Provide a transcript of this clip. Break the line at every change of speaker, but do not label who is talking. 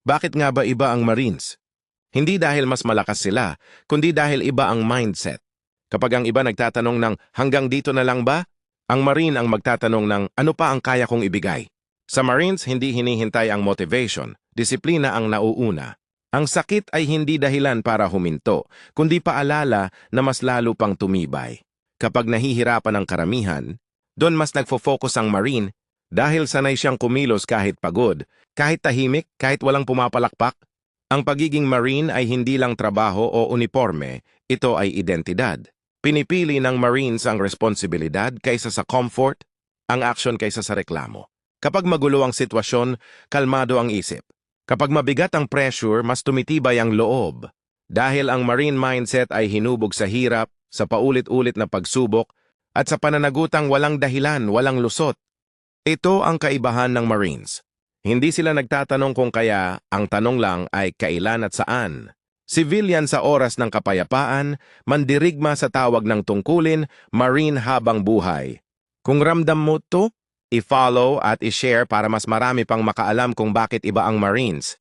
Bakit nga ba iba ang Marines? Hindi dahil mas malakas sila, kundi dahil iba ang mindset. Kapag ang iba nagtatanong ng hanggang dito na lang ba? Ang Marine ang magtatanong ng ano pa ang kaya kong ibigay. Sa Marines, hindi hinihintay ang motivation, disiplina ang nauuna. Ang sakit ay hindi dahilan para huminto, kundi paalala na mas lalo pang tumibay. Kapag nahihirapan ang karamihan, doon mas nagfo-focus ang Marine dahil sanay siyang kumilos kahit pagod, kahit tahimik, kahit walang pumapalakpak. Ang pagiging Marine ay hindi lang trabaho o uniforme, ito ay identidad. Pinipili ng Marines ang responsibilidad kaysa sa comfort, ang action kaysa sa reklamo. Kapag magulo ang sitwasyon, kalmado ang isip. Kapag mabigat ang pressure, mas tumitibay ang loob. Dahil ang Marine mindset ay hinubog sa hirap, sa paulit-ulit na pagsubok, at sa pananagutang walang dahilan, walang lusot. Ito ang kaibahan ng Marines. Hindi sila nagtatanong kung kaya, ang tanong lang ay kailan at saan. Civilian sa oras ng kapayapaan, mandirigma sa tawag ng tungkulin, Marine habang buhay. Kung ramdam mo to, i-follow at i-share para mas marami pang makaalam kung bakit iba ang Marines.